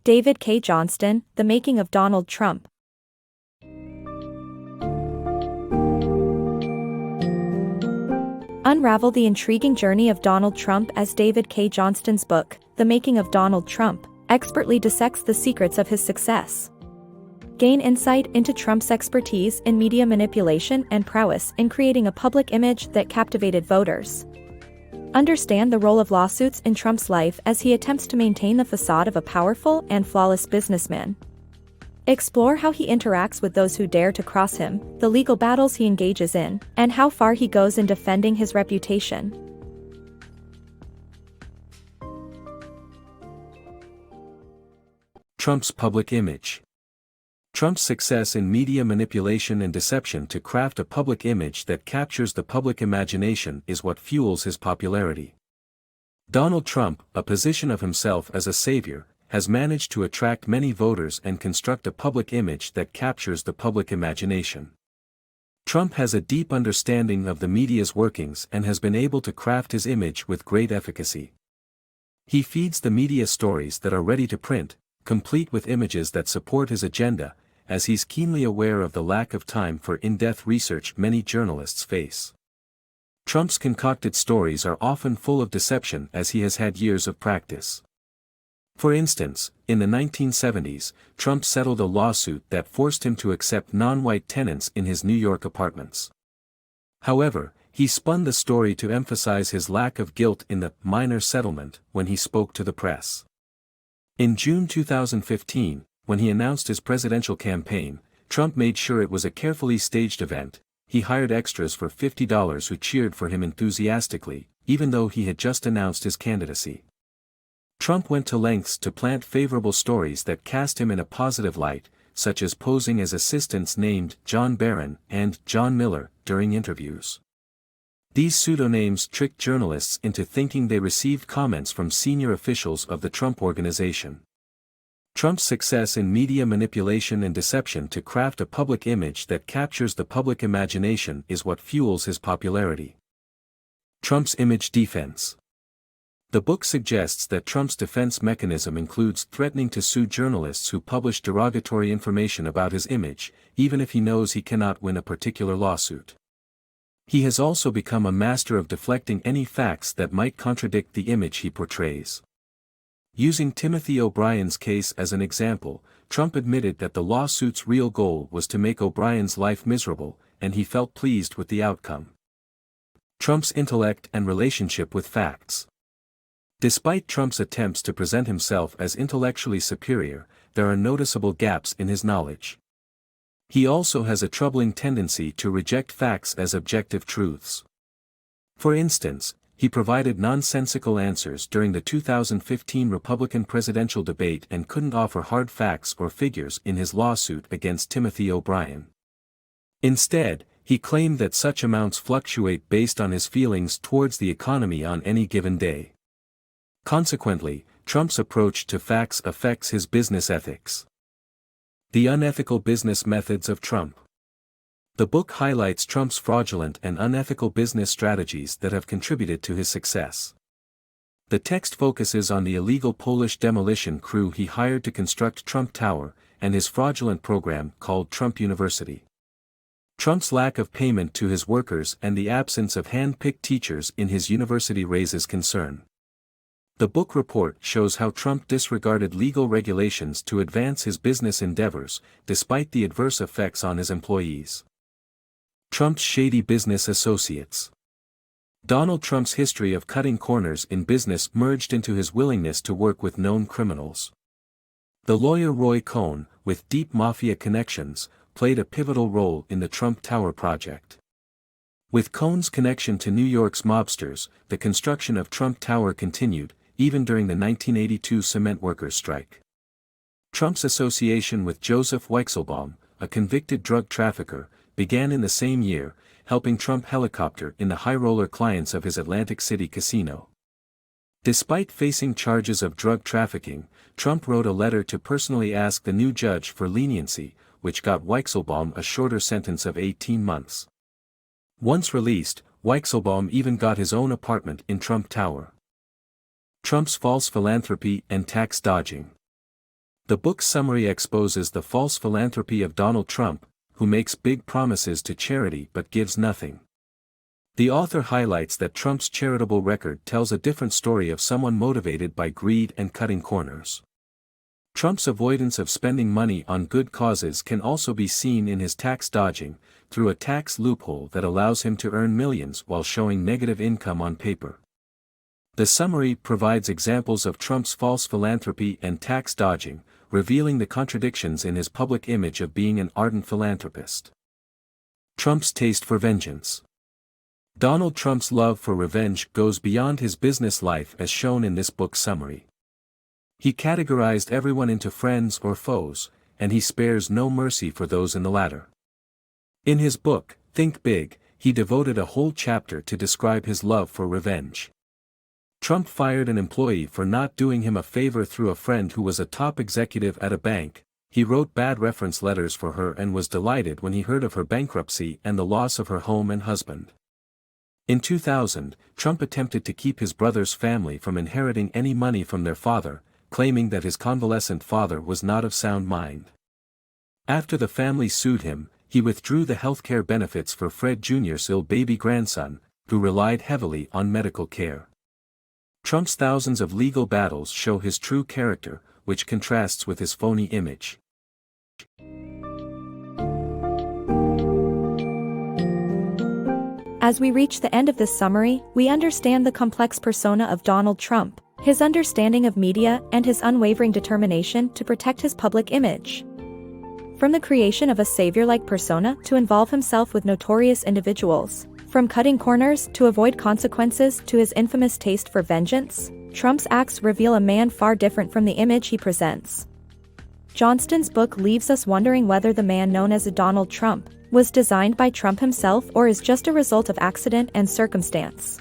David Cay Johnston, The Making of Donald Trump. Unravel the intriguing journey of Donald Trump as David Cay Johnston's book, The Making of Donald Trump, expertly dissects the secrets of his success. Gain insight into Trump's expertise in media manipulation and prowess in creating a public image that captivated voters. Understand the role of lawsuits in Trump's life as he attempts to maintain the facade of a powerful and flawless businessman. Explore how he interacts with those who dare to cross him, the legal battles he engages in, and how far he goes in defending his reputation. Trump's public image. Trump's success in media manipulation and deception to craft a public image that captures the public imagination is what fuels his popularity. Donald Trump, a position of himself as a savior, has managed to attract many voters and construct a public image that captures the public imagination. Trump has a deep understanding of the media's workings and has been able to craft his image with great efficacy. He feeds the media stories that are ready to print, complete with images that support his agenda, as he's keenly aware of the lack of time for in-depth research many journalists face. Trump's concocted stories are often full of deception as he has had years of practice. For instance, in the 1970s, Trump settled a lawsuit that forced him to accept non-white tenants in his New York apartments. However, he spun the story to emphasize his lack of guilt in the minor settlement when he spoke to the press. In June 2015, when he announced his presidential campaign, Trump made sure it was a carefully staged event. He hired extras for $50 who cheered for him enthusiastically, even though he had just announced his candidacy. Trump went to lengths to plant favorable stories that cast him in a positive light, such as posing as assistants named John Barron and John Miller during interviews. These pseudonames tricked journalists into thinking they received comments from senior officials of the Trump Organization. Trump's success in media manipulation and deception to craft a public image that captures the public imagination is what fuels his popularity. Trump's image defense. The book suggests that Trump's defense mechanism includes threatening to sue journalists who publish derogatory information about his image, even if he knows he cannot win a particular lawsuit. He has also become a master of deflecting any facts that might contradict the image he portrays. Using Timothy O'Brien's case as an example, Trump admitted that the lawsuit's real goal was to make O'Brien's life miserable, and he felt pleased with the outcome. Trump's intellect and relationship with facts. Despite Trump's attempts to present himself as intellectually superior, there are noticeable gaps in his knowledge. He also has a troubling tendency to reject facts as objective truths. For instance, he provided nonsensical answers during the 2015 Republican presidential debate and couldn't offer hard facts or figures in his lawsuit against Timothy O'Brien. Instead, he claimed that such amounts fluctuate based on his feelings towards the economy on any given day. Consequently, Trump's approach to facts affects his business ethics. The unethical business methods of Trump. The book highlights Trump's fraudulent and unethical business strategies that have contributed to his success. The text focuses on the illegal Polish demolition crew he hired to construct Trump Tower, and his fraudulent program called Trump University. Trump's lack of payment to his workers and the absence of hand-picked teachers in his university raises concern. The book report shows how Trump disregarded legal regulations to advance his business endeavors, despite the adverse effects on his employees. Trump's shady business associates. Donald Trump's history of cutting corners in business merged into his willingness to work with known criminals. The lawyer Roy Cohn, with deep mafia connections, played a pivotal role in the Trump Tower project. With Cohn's connection to New York's mobsters, the construction of Trump Tower continued, even during the 1982 cement workers' strike. Trump's association with Joseph Weichselbaum, a convicted drug trafficker, began in the same year, helping Trump helicopter in the high-roller clients of his Atlantic City casino. Despite facing charges of drug trafficking, Trump wrote a letter to personally ask the new judge for leniency, which got Weichselbaum a shorter sentence of 18 months. Once released, Weichselbaum even got his own apartment in Trump Tower. Trump's false philanthropy and tax dodging. The book's summary exposes the false philanthropy of Donald Trump, who makes big promises to charity but gives nothing. The author highlights that Trump's charitable record tells a different story of someone motivated by greed and cutting corners. Trump's avoidance of spending money on good causes can also be seen in his tax dodging, through a tax loophole that allows him to earn millions while showing negative income on paper. The summary provides examples of Trump's false philanthropy and tax dodging, revealing the contradictions in his public image of being an ardent philanthropist. Trump's taste for vengeance. Donald Trump's love for revenge goes beyond his business life as shown in this book's summary. He categorized everyone into friends or foes, and he spares no mercy for those in the latter. In his book, Think Big, he devoted a whole chapter to describe his love for revenge. Trump fired an employee for not doing him a favor through a friend who was a top executive at a bank. He wrote bad reference letters for her and was delighted when he heard of her bankruptcy and the loss of her home and husband. In 2000, Trump attempted to keep his brother's family from inheriting any money from their father, claiming that his convalescent father was not of sound mind. After the family sued him, he withdrew the healthcare benefits for Fred Jr.'s ill baby grandson, who relied heavily on medical care. Trump's thousands of legal battles show his true character, which contrasts with his phony image. As we reach the end of this summary, we understand the complex persona of Donald Trump, his understanding of media, and his unwavering determination to protect his public image. From the creation of a savior-like persona to involve himself with notorious individuals, from cutting corners to avoid consequences to his infamous taste for vengeance, Trump's acts reveal a man far different from the image he presents. Johnston's book leaves us wondering whether the man known as Donald Trump was designed by Trump himself or is just a result of accident and circumstance.